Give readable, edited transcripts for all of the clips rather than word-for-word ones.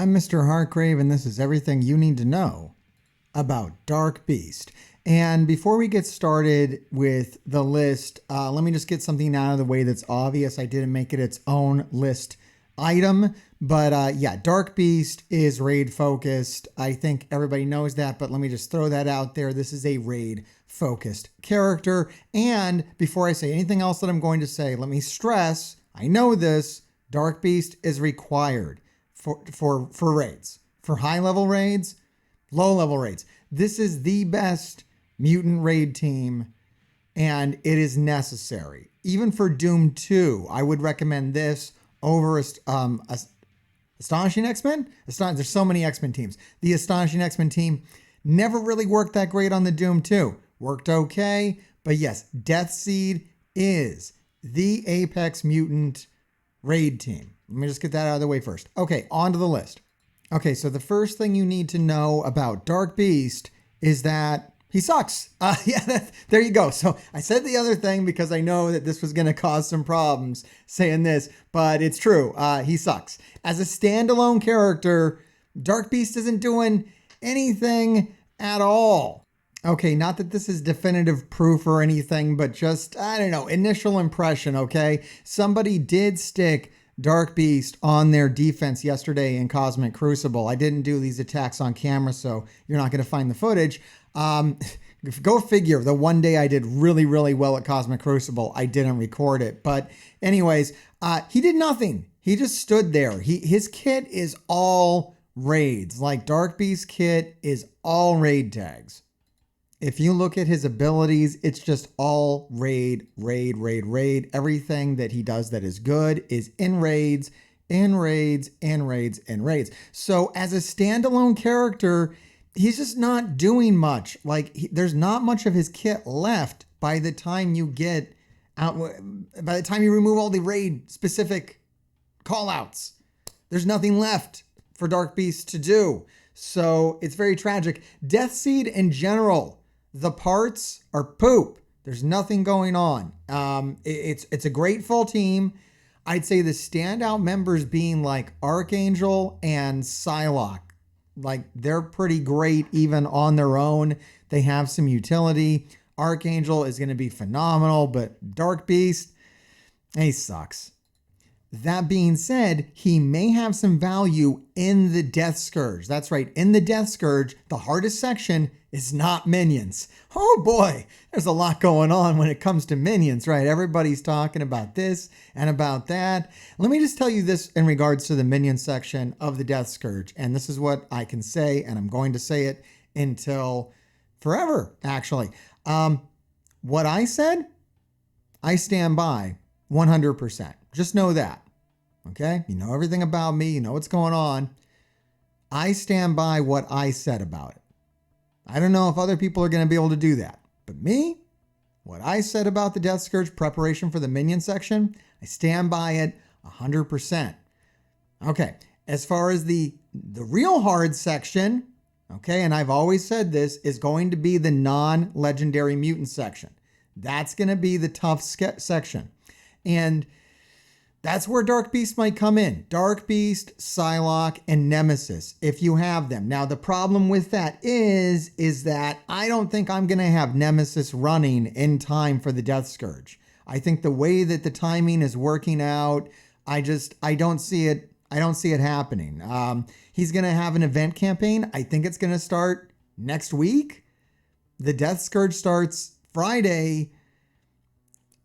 I'm Mr. Hargrave, and this is everything you need to know about Dark Beast. And before we get started with the list, let me just get something out of the way that's obvious. I didn't make it its own list item, but yeah, Dark Beast is raid focused. I think everybody knows that, but let me just throw that out there. This is a raid focused character. And before I say anything else that I'm going to say, let me stress, I know this, Dark Beast is required for raids, for high level raids, low level raids. This is the best mutant raid team, and it is necessary. Even for Doom 2, I would recommend this over Astonishing X-Men. There's so many X-Men teams. The Astonishing X-Men team never really worked that great on the Doom 2. Worked okay, but yes, Death Seed is the apex mutant raid team. Let me just get that out of the way first. Okay, on to the list. Okay, so the first thing you need to know about Dark Beast is that he sucks. There you go. So I said the other thing because I know that this was going to cause some problems saying this, but it's true. He sucks. As a standalone character, Dark Beast isn't doing anything at all. Okay, not that this is definitive proof or anything, but just, I don't know, initial impression, okay? Somebody did stick Dark Beast on their defense yesterday in Cosmic Crucible. I didn't do these attacks on camera, so you're not going to find the footage. Go figure, the one day I did really, really well at Cosmic Crucible, I didn't record it. But anyways, he did nothing. He just stood there. His kit is all raids. Like Dark Beast kit is all raid tags. If you look at his abilities, it's just all raid. Everything that he does that is good is in raids. So as a standalone character, he's just not doing much. Like there's not much of his kit left by the time you get out, by the time you remove all the raid specific call outs. There's nothing left for Dark Beast to do. So it's very tragic. Death Seed in general, the parts are poop. There's nothing going on. It's a great full team. I'd say the standout members being like Archangel and Psylocke. Like they're pretty great even on their own. They have some utility. Archangel is going to be phenomenal, but Dark Beast, he sucks. That being said, he may have some value in the Death Scourge. That's right. In the Death Scourge, the hardest section is not minions. Oh boy, there's a lot going on when it comes to minions, right? Everybody's talking about this and about that. Let me just tell you this in regards to the minion section of the Death Scourge. And this is what I can say, and I'm going to say it until forever, actually. What I said, I stand by 100%. Just know that, okay? You know everything about me. You know what's going on. I stand by what I said about it. I don't know if other people are going to be able to do that. But me, what I said about the Death Scourge preparation for the minion section, I stand by it 100%. Okay, as far as the real hard section, okay, and I've always said this, is going to be the non-legendary mutant section. That's going to be the tough section. And that's where Dark Beast might come in. Dark Beast, Psylocke, and Nemesis, if you have them. Now, the problem with that is that I don't think I'm going to have Nemesis running in time for the Death Scourge. I think the way that the timing is working out, I don't see it. I don't see it happening. He's going to have an event campaign. I think it's going to start next week. The Death Scourge starts Friday.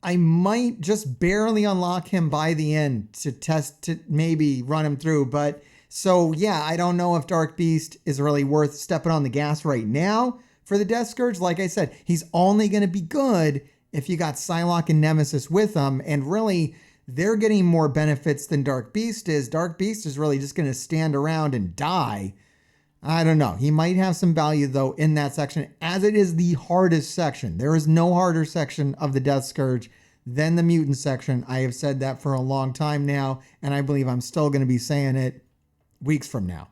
I might just barely unlock him by the end to test, to maybe run him through. But so, yeah, I don't know if Dark Beast is really worth stepping on the gas right now for the Death Scourge. Like I said, he's only going to be good if you got Psylocke and Nemesis with him. And really, they're getting more benefits than Dark Beast is. Dark Beast is really just going to stand around and die. I don't know. He might have some value, though, in that section, as it is the hardest section. There is no harder section of the Death Scourge than the mutant section. I have said that for a long time now, and I believe I'm still going to be saying it weeks from now.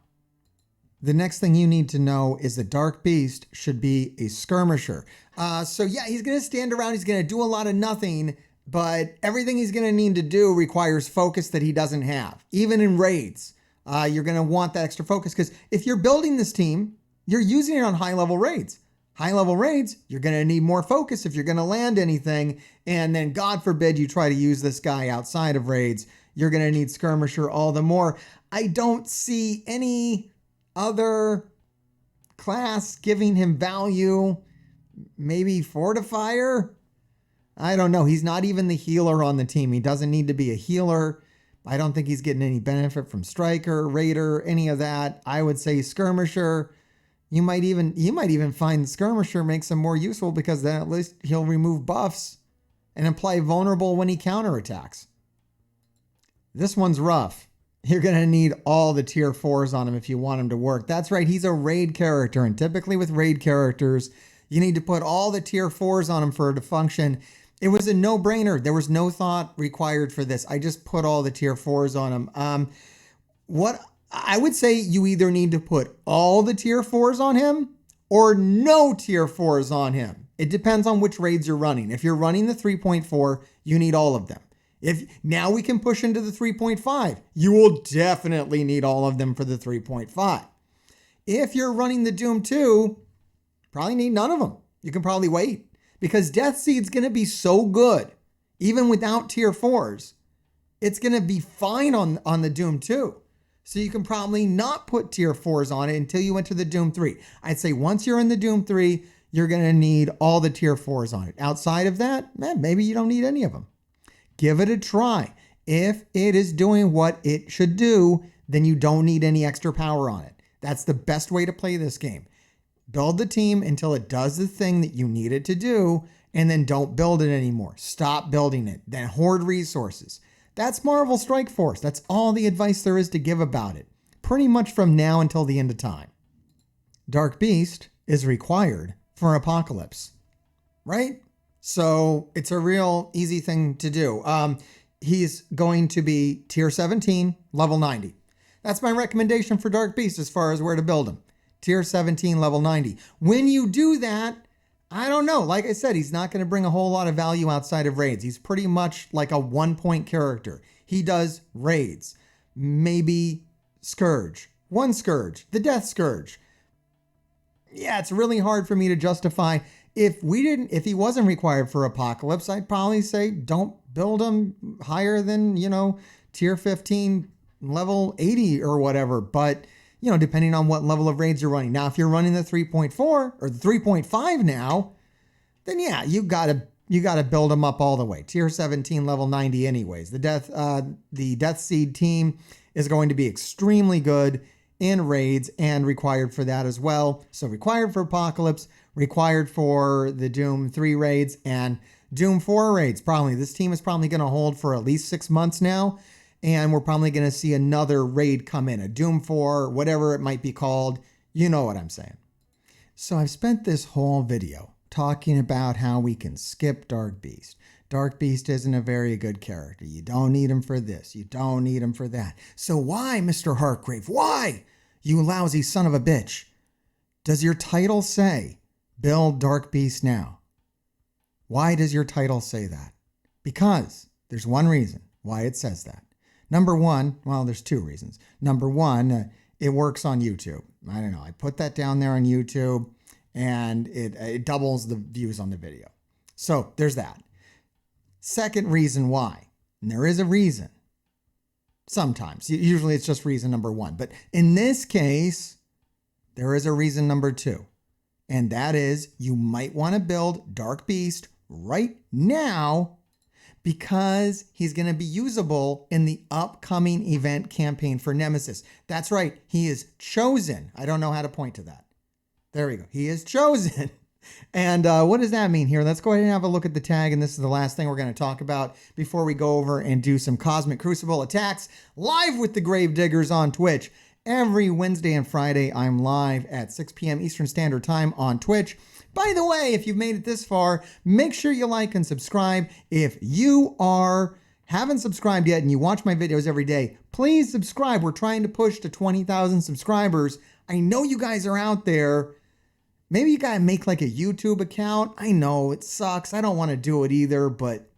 The next thing you need to know is that Dark Beast should be a skirmisher. So yeah, he's going to stand around. He's going to do a lot of nothing, but everything he's going to need to do requires focus that he doesn't have, even in raids. You're going to want that extra focus because if you're building this team, you're using it on high-level raids. High-level raids, you're going to need more focus if you're going to land anything. And then God forbid you try to use this guy outside of raids, you're going to need Skirmisher all the more. I don't see any other class giving him value. Maybe Fortifier? I don't know. He's not even the healer on the team. He doesn't need to be a healer. I don't think he's getting any benefit from Striker, Raider, any of that. I would say Skirmisher. You might even find Skirmisher makes him more useful because then at least he'll remove buffs and apply vulnerable when he counterattacks. This one's rough. You're going to need all the tier 4s on him if you want him to work. That's right, he's a raid character, and typically with raid characters, you need to put all the tier 4s on him for it to function. It was a no-brainer. There was no thought required for this. I just put all the tier 4s on him. What I would say, you either need to put all the tier 4s on him or no tier 4s on him. It depends on which raids you're running. If you're running the 3.4, you need all of them. If now we can push into the 3.5, you will definitely need all of them for the 3.5. If you're running the Doom 2, probably need none of them. You can probably wait because Death Seed's going to be so good, even without tier 4s. It's going to be fine on the Doom 2. So you can probably not put tier 4s on it until you enter the Doom 3. I'd say once you're in the Doom 3, you're going to need all the tier 4s on it. Outside of that, maybe you don't need any of them. Give it a try. If it is doing what it should do, then you don't need any extra power on it. That's the best way to play this game. Build the team until it does the thing that you need it to do, and then don't build it anymore. Stop building it. Then hoard resources. That's Marvel Strike Force. That's all the advice there is to give about it. Pretty much from now until the end of time. Dark Beast is required for Apocalypse, right? So it's a real easy thing to do. He's going to be tier 17, level 90. That's my recommendation for Dark Beast as far as where to build him. Tier 17, level 90. When you do that, I don't know. Like I said, he's not going to bring a whole lot of value outside of raids. He's pretty much like a 1-point character. He does raids. Maybe Scourge. One Scourge. The Death Scourge. Yeah, it's really hard for me to justify. If he wasn't required for Apocalypse, I'd probably say don't build him higher than, tier 15, level 80 or whatever. But, depending on what level of raids you're running. Now, if you're running the 3.4 or the 3.5 now, then yeah, you gotta build them up all the way. Tier 17, level 90 anyways. The Death Seed team is going to be extremely good in raids and required for that as well. So required for Apocalypse, required for the Doom 3 raids, and Doom 4 raids. Probably this team is probably going to hold for at least 6 months now. And we're probably going to see another raid come in, a Doom 4, whatever it might be called. You know what I'm saying. So I've spent this whole video talking about how we can skip Dark Beast. Dark Beast isn't a very good character. You don't need him for this. You don't need him for that. So why, Mr. Hartgrave? Why, you lousy son of a bitch? Does your title say, build Dark Beast now? Why does your title say that? Because there's one reason why it says that. Number one, well, there's two reasons. Number one, it works on YouTube. I don't know. I put that down there on YouTube and it doubles the views on the video. So there's that. Second reason why, and there is a reason. Sometimes, usually it's just reason number one. But in this case, there is a reason number two. And that is you might want to build Dark Beast right now because he's going to be usable in the upcoming event campaign for Nemesis. That's right. He is chosen. I don't know how to point to that. There we go. He is chosen. And what does that mean here? Let's go ahead and have a look at the tag. And this is the last thing we're going to talk about before we go over and do some Cosmic Crucible attacks live with the Gravediggers on Twitch. Every Wednesday and Friday, I'm live at 6 p.m. Eastern Standard Time on Twitch. By the way, if you've made it this far, make sure you like and subscribe. If you haven't subscribed yet and you watch my videos every day, please subscribe. We're trying to push to 20,000 subscribers. I know you guys are out there. Maybe you gotta make like a YouTube account. I know it sucks. I don't want to do it either, but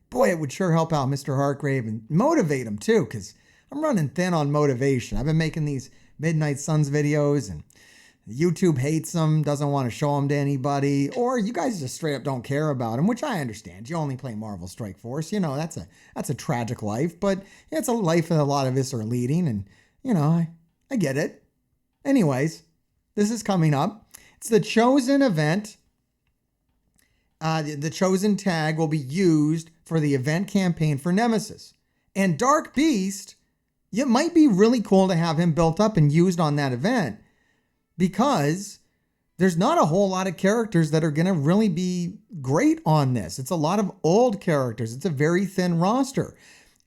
boy, it would sure help out Mr. Hartgrave and motivate him too, because I'm running thin on motivation. I've been making these Midnight Suns videos and YouTube hates them, doesn't want to show them to anybody, or you guys just straight up don't care about them, which I understand. You only play Marvel Strike Force. You know, that's a tragic life, but it's a life that a lot of us are leading, and, you know, I get it. Anyways, this is coming up. It's the Chosen event. The Chosen tag will be used for the event campaign for Nemesis. And Dark Beast, it might be really cool to have him built up and used on that event, because there's not a whole lot of characters that are going to really be great on this. It's a lot of old characters. It's a very thin roster.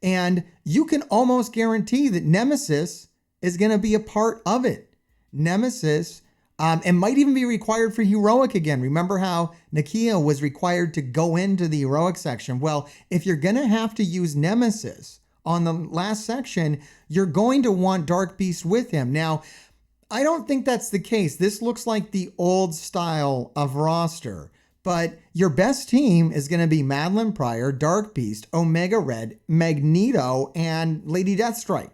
And you can almost guarantee that Nemesis is going to be a part of it. Nemesis, and might even be required for Heroic again. Remember how Nakia was required to go into the Heroic section? Well, if you're going to have to use Nemesis on the last section, you're going to want Dark Beast with him. Now, I don't think that's the case. This looks like the old style of roster, but your best team is going to be Madeline Pryor, Dark Beast, Omega Red, Magneto, and Lady Deathstrike.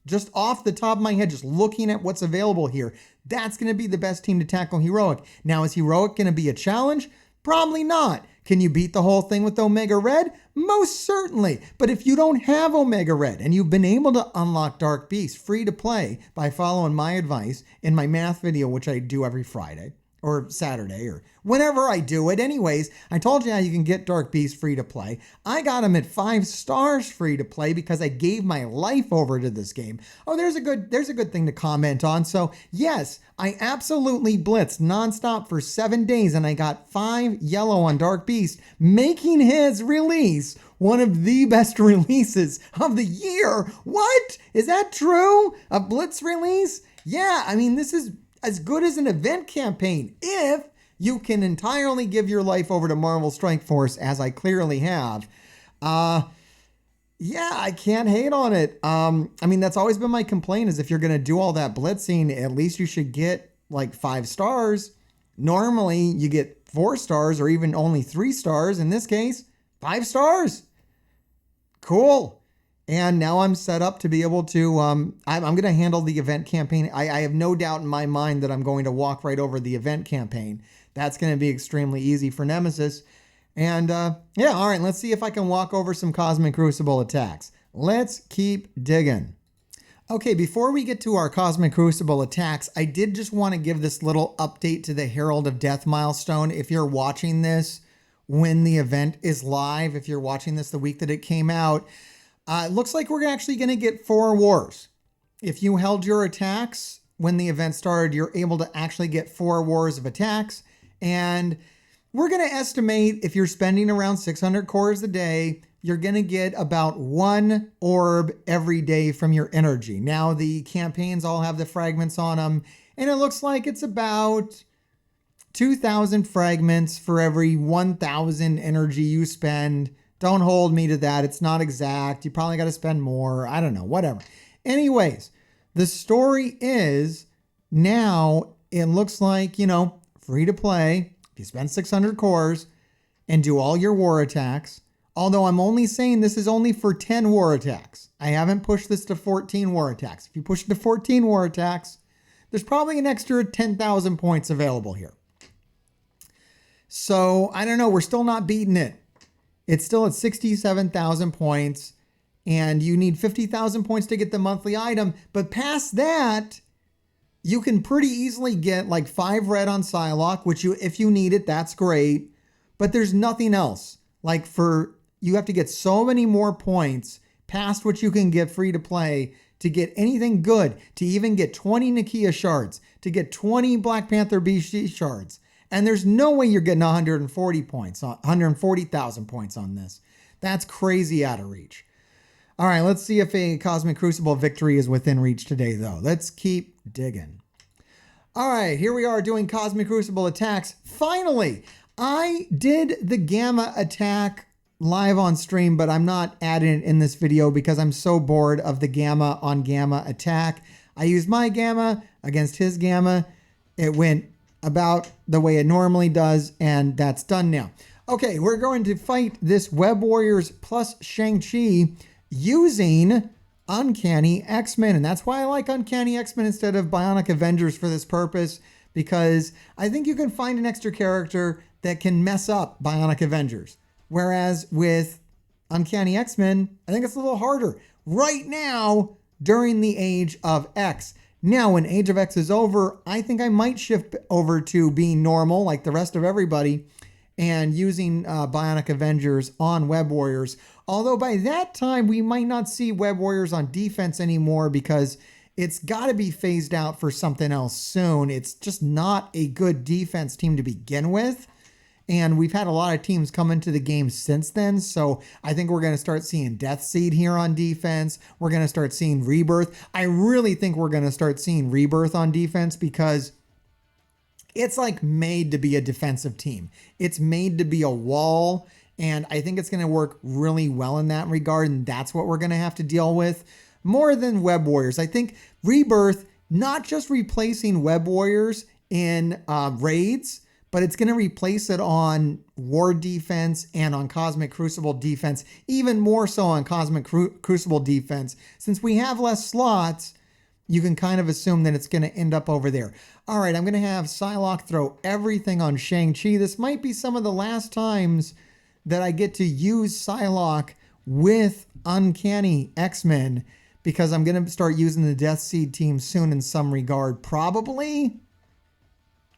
Just off the top of my head, just looking at what's available here, that's going to be the best team to tackle Heroic. Now, is Heroic going to be a challenge? Probably not. Can you beat the whole thing with Omega Red? Most certainly. But if you don't have Omega Red and you've been able to unlock Dark Beast free to play by following my advice in my math video, which I do every Friday or Saturday or whenever I do it. Anyways, I told you how you can get Dark Beast free to play. I got him at 5 stars free to play because I gave my life over to this game. Oh, there's a good thing to comment on. So yes, I absolutely blitzed nonstop for 7 days and I got 5 yellow on Dark Beast, making his release one of the best releases of the year. What? Is that true? A blitz release? Yeah, I mean, this is as good as an event campaign if you can entirely give your life over to Marvel Strike Force, as I clearly have. Yeah, I can't hate on it. I mean, that's always been my complaint, is if you're going to do all that blitzing, at least you should get like 5 stars. Normally you get 4 stars or even only 3 stars. In this case, 5 stars. Cool. And now I'm set up to be able to, I'm going to handle the event campaign. I have no doubt in my mind that I'm going to walk right over the event campaign. That's going to be extremely easy for Nemesis. And yeah, all right, let's see if I can walk over some Cosmic Crucible attacks. Let's keep digging. Okay, before we get to our Cosmic Crucible attacks, I did just want to give this little update to the Herald of Death milestone. If you're watching this when the event is live, if you're watching this the week that it came out, it looks like we're actually going to get 4 wars. If you held your attacks when the event started, you're able to actually get 4 wars of attacks. And we're going to estimate, if you're spending around 600 cores a day, you're going to get about 1 orb every day from your energy. Now, the campaigns all have the fragments on them, and it looks like it's about 2,000 fragments for every 1,000 energy you spend. Don't hold me to that. It's not exact. You probably got to spend more. I don't know, whatever. Anyways, the story is now it looks like, you know, free to play. If you spend 600 cores and do all your war attacks, although I'm only saying this is only for 10 war attacks. I haven't pushed this to 14 war attacks. If you push it to 14 war attacks, there's probably an extra 10,000 points available here. So I don't know. We're still not beating it. It's still at 67,000 points, and you need 50,000 points to get the monthly item. But past that, you can pretty easily get like 5 red on Psylocke, which if you need it, that's great. But there's nothing else. Like you have to get so many more points past what you can get free to play to get anything good, to even get 20 Nakia shards, to get 20 Black Panther BC shards. And there's no way you're getting 140,000 points on this. That's crazy out of reach. All right, let's see if a Cosmic Crucible victory is within reach today, though. Let's keep digging. All right, here we are doing Cosmic Crucible attacks. Finally, I did the Gamma attack live on stream, but I'm not adding it in this video because I'm so bored of the Gamma on Gamma attack. I used my Gamma against his Gamma. It went about the way it normally does, and that's done now. Okay, we're going to fight this Web Warriors plus Shang-Chi using Uncanny X-Men. And that's why I like Uncanny X-Men instead of Bionic Avengers for this purpose, because I think you can find an extra character that can mess up Bionic Avengers. Whereas with Uncanny X-Men, I think it's a little harder. Right now, during the Age of X. Now, when Age of X is over, I think I might shift over to being normal like the rest of everybody and using Bionic Avengers on Web Warriors. Although by that time, we might not see Web Warriors on defense anymore because it's got to be phased out for something else soon. It's just not a good defense team to begin with. And we've had a lot of teams come into the game since then. So I think we're going to start seeing Death Seed here on defense. We're going to start seeing Rebirth. I really think we're going to start seeing Rebirth on defense because it's like made to be a defensive team. It's made to be a wall. And I think it's going to work really well in that regard. And that's what we're going to have to deal with more than Web Warriors. I think Rebirth, not just replacing Web Warriors in raids, but it's going to replace it on War defense and on Cosmic Crucible defense, even more so on Cosmic Crucible defense. Since we have less slots, you can kind of assume that it's going to end up over there. All right, I'm going to have Psylocke throw everything on Shang-Chi. This might be some of the last times that I get to use Psylocke with Uncanny X-Men because I'm going to start using the Death Seed team soon in some regard. Probably.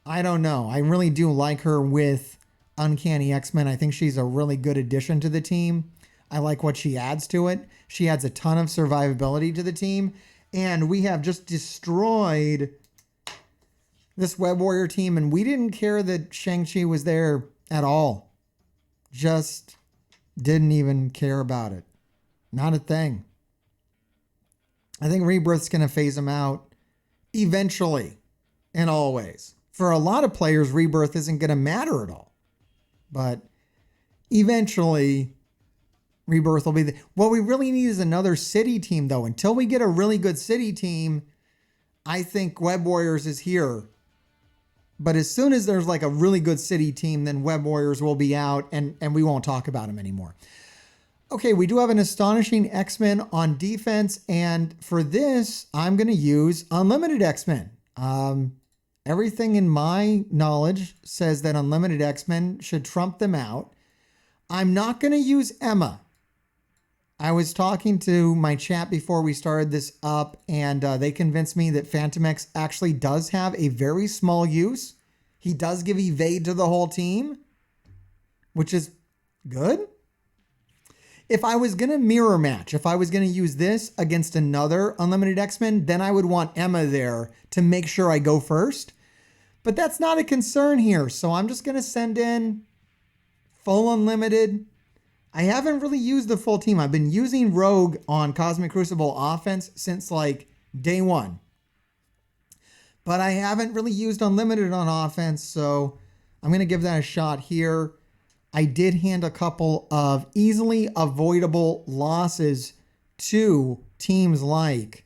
I don't know. I really do like her with Uncanny X-Men. I think she's a really good addition to the team. I like what she adds to it. She adds a ton of survivability to the team. And we have just destroyed this Web Warrior team. And we didn't care that Shang-Chi was there at all. Just didn't even care about it. Not a thing. I think Rebirth's going to phase him out eventually and always. For a lot of players, Rebirth isn't going to matter at all. But eventually, Rebirth will be the... What we really need is another city team, though. Until we get a really good city team, I think Web Warriors is here. But as soon as there's like a really good city team, then Web Warriors will be out and we won't talk about them anymore. Okay, we do have an Astonishing X-Men on defense. And for this, I'm going to use Unlimited X-Men. Everything in my knowledge says that Unlimited X-Men should trump them out. I'm not going to use Emma. I was talking to my chat before we started this up, and they convinced me that Phantom X actually does have a very small use. He does give evade to the whole team, which is good. If I was going to mirror match, if I was going to use this against another Unlimited X-Men, then I would want Emma there to make sure I go first. But that's not a concern here. So I'm just going to send in full Unlimited. I haven't really used the full team. I've been using Rogue on Cosmic Crucible offense since like day one. But I haven't really used Unlimited on offense. So I'm going to give that a shot here. I did hand a couple of easily avoidable losses to teams like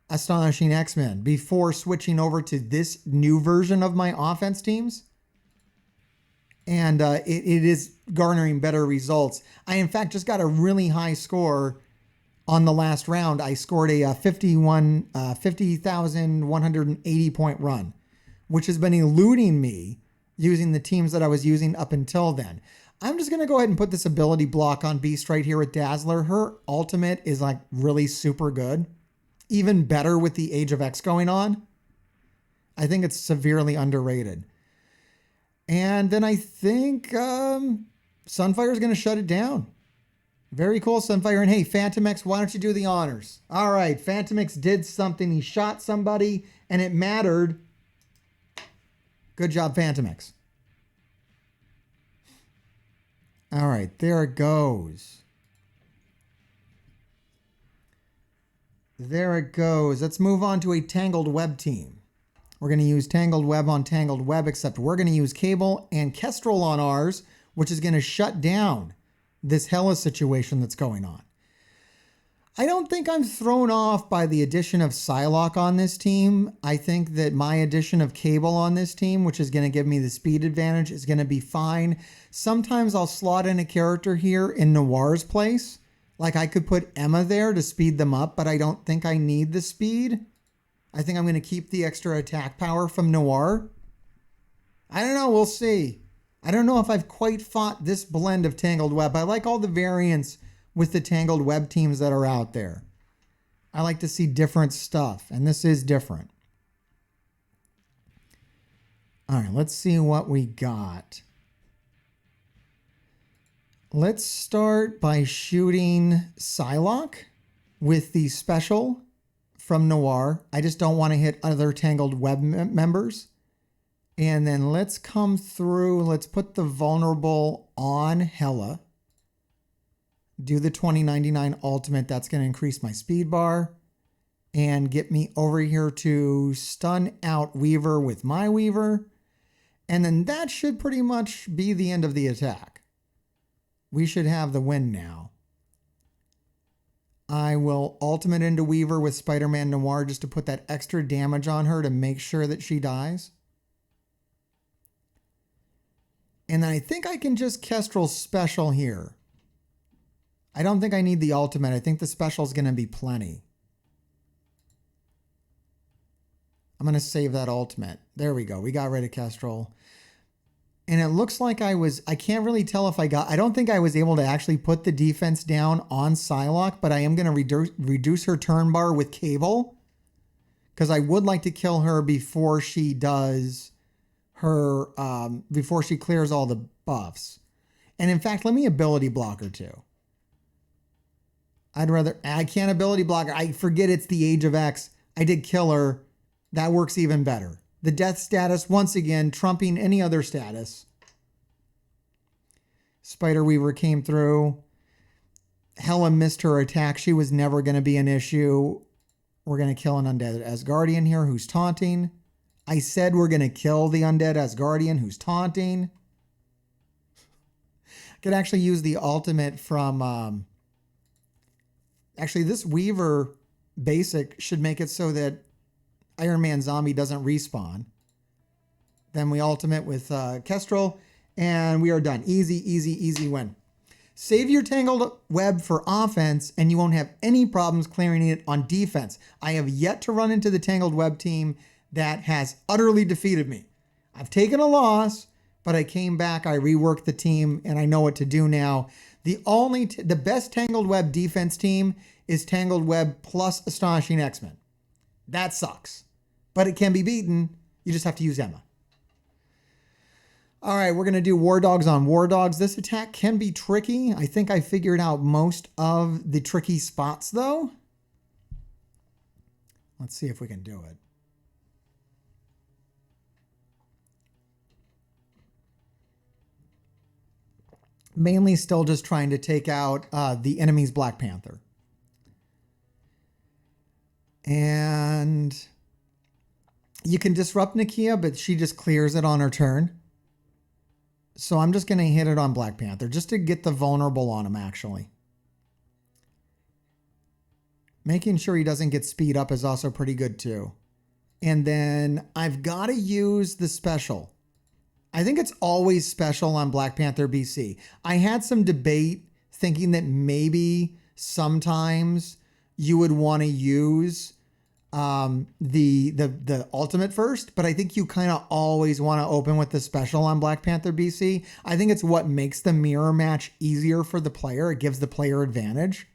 Astonishing X-Men before switching over to this new version of my offense teams. And it is garnering better results. I, in fact, just got a really high score on the last round. I scored a 50,180 point run, which has been eluding me using the teams that I was using up until then. I'm just going to go ahead and put this ability block on Beast right here with Dazzler. Her ultimate is like really super good. Even better with the Age of X going on. I think it's severely underrated. And then I think Sunfire is going to shut it down. Very cool, Sunfire. And hey, Phantom X, why don't you do the honors? All right, Phantom X did something. He shot somebody and it mattered. Good job, Phantom X. All right, there it goes. There it goes. Let's move on to a Tangled Web team. We're going to use Tangled Web on Tangled Web, except we're going to use Cable and Kestrel on ours, which is going to shut down this Hela situation that's going on. I don't think I'm thrown off by the addition of Psylocke on this team. I think that my addition of Cable on this team, which is going to give me the speed advantage, is going to be fine. Sometimes I'll slot in a character here in Noir's place, Like I could put Emma there to speed them up, but I don't think I need the speed. I think I'm going to keep the extra attack power from Noir. I don't know. We'll see. I don't know if I've quite fought this blend of Tangled Web. I like all the variants with the Tangled Web teams that are out there. I like to see different stuff, and this is different. All right, let's see what we got. Let's start by shooting Psylocke with the special from Noir. I just don't want to hit other Tangled Web members. And then let's come through. Let's put the vulnerable on Hela. Do the 2099 ultimate. That's going to increase my speed bar. And get me over here to stun out Weaver with my Weaver. And then that should pretty much be the end of the attack. We should have the win now. I will ultimate into Weaver with Spider-Man Noir just to put that extra damage on her to make sure that she dies. And then I think I can just Kestrel special here. I don't think I need the ultimate. I think the special is going to be plenty. I'm going to save that ultimate. There we go. We got rid of Kestrel. And it looks like I can't really tell if I don't think I was able to actually put the defense down on Psylocke, but I am going to reduce her turn bar with Cable. Because I would like to kill her before she does her, before she clears all the buffs. And in fact, let me ability block her too. I can't ability block her. I forget it's the Age of X. I did kill her. That works even better. The death status, once again, trumping any other status. Spider Weaver came through. Hela missed her attack. She was never going to be an issue. We're going to kill an undead Asgardian here who's taunting. I said we're going to kill the undead Asgardian who's taunting. I could actually use the ultimate from... actually, this Weaver basic should make it so that Iron Man Zombie doesn't respawn. Then we ultimate with Kestrel, and we are done. Easy, easy, easy win. Save your Tangled Web for offense, and you won't have any problems clearing it on defense. I have yet to run into the Tangled Web team that has utterly defeated me. I've taken a loss, but I came back, I reworked the team, and I know what to do now. The best Tangled Web defense team is Tangled Web plus Astonishing X-Men. That sucks. But it can be beaten. You just have to use Emma. All right, we're going to do War Dogs on War Dogs. This attack can be tricky. I think I figured out most of the tricky spots, though. Let's see if we can do it. Mainly still just trying to take out the enemy's Black Panther. And you can disrupt Nakia, but she just clears it on her turn. So I'm just going to hit it on Black Panther just to get the vulnerable on him, actually. Making sure he doesn't get speed up is also pretty good, too. And then I've got to use the special. I think it's always special on Black Panther BC. I had some debate thinking that maybe sometimes you would want to use the ultimate first, but I think you kind of always want to open with the special on Black Panther BC. I think it's what makes the mirror match easier for the player. It gives the player advantage.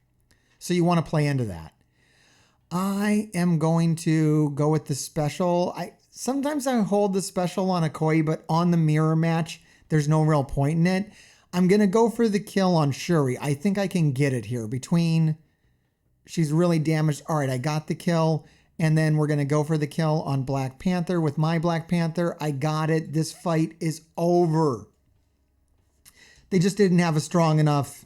So you want to play into that. I am going to go with the special. Sometimes I hold the special on Okoye, but on the mirror match, there's no real point in it. I'm going to go for the kill on Shuri. I think I can get it here between... She's really damaged. All right, I got the kill. And then we're going to go for the kill on Black Panther with my Black Panther. I got it. This fight is over. They just didn't have a strong enough...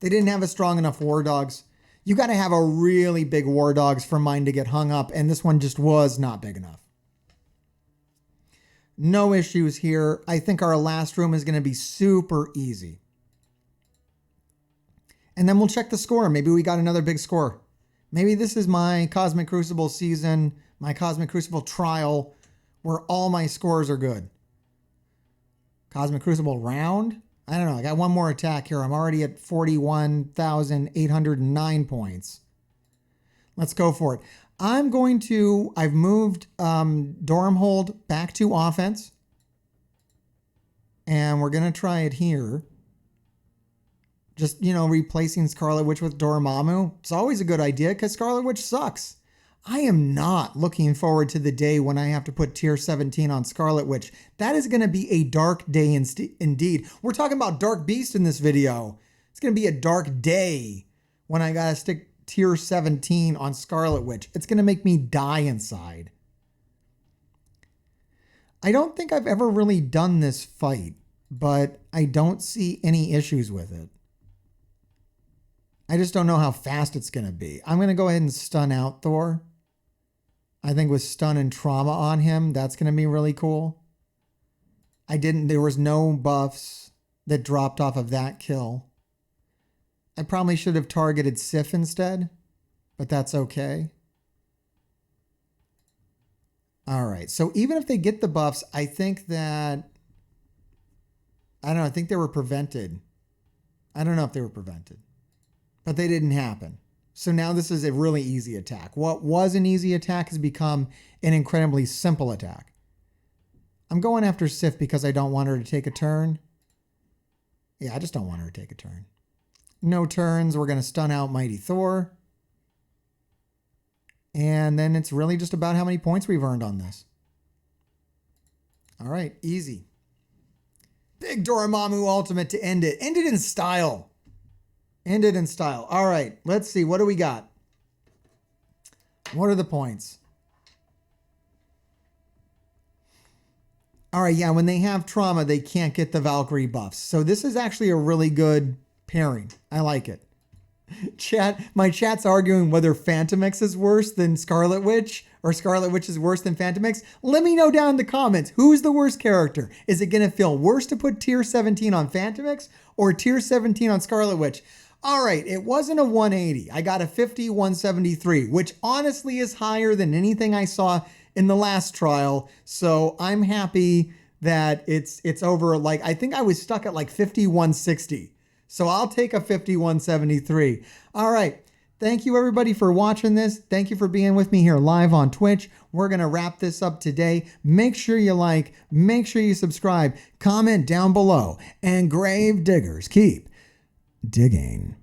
They didn't have a strong enough War Dogs. You got to have a really big War Dogs for mine to get hung up. And this one just was not big enough. No issues here. I think our last room is going to be super easy. And then we'll check the score. Maybe we got another big score. Maybe this is my Cosmic Crucible season, my Cosmic Crucible trial, where all my scores are good. Cosmic Crucible round. I don't know. I got one more attack here. I'm already at 41,809 points. Let's go for it. I've moved Dormhold back to offense. And we're going to try it here. Just, replacing Scarlet Witch with Dormammu. It's always a good idea because Scarlet Witch sucks. I am not looking forward to the day when I have to put tier 17 on Scarlet Witch. That is going to be a dark day indeed. We're talking about Dark Beast in this video. It's going to be a dark day when I got to stick tier 17 on Scarlet Witch. It's going to make me die inside. I don't think I've ever really done this fight, but I don't see any issues with it. I just don't know how fast it's going to be. I'm going to go ahead and stun out Thor. I think with stun and trauma on him, that's going to be really cool. There was no buffs that dropped off of that kill. I probably should have targeted Sif instead, but that's okay. All right. So even if they get the buffs, I think that, I don't know, I think they were prevented. I don't know if they were prevented, but they didn't happen. So now this is a really easy attack. What was an easy attack has become an incredibly simple attack. I'm going after Sif because I don't want her to take a turn. Yeah, I just don't want her to take a turn. No turns. We're going to stun out Mighty Thor. And then it's really just about how many points we've earned on this. All right, easy. Big Dormammu ultimate to end it. End it in style. End it in style. All right, let's see. What do we got? What are the points? All right, yeah, when they have trauma, they can't get the Valkyrie buffs. So this is actually a really good pairing. I like it. My chat's arguing whether Phantom X is worse than Scarlet Witch or Scarlet Witch is worse than Phantom X. Let me know down in the comments, who's the worst character? Is it going to feel worse to put tier 17 on Phantom X or tier 17 on Scarlet Witch? All right, it wasn't a 180. I got a 50-173, which honestly is higher than anything I saw in the last trial. So I'm happy that it's over. Like, I think I was stuck at like 50-160. So I'll take a 50-173. All right. Thank you everybody for watching this. Thank you for being with me here live on Twitch. We're going to wrap this up today. Make sure you like, make sure you subscribe, comment down below, and grave diggers keep digging.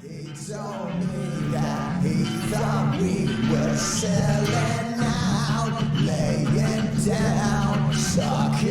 He told me that he thought we were selling out, laying down, sucking.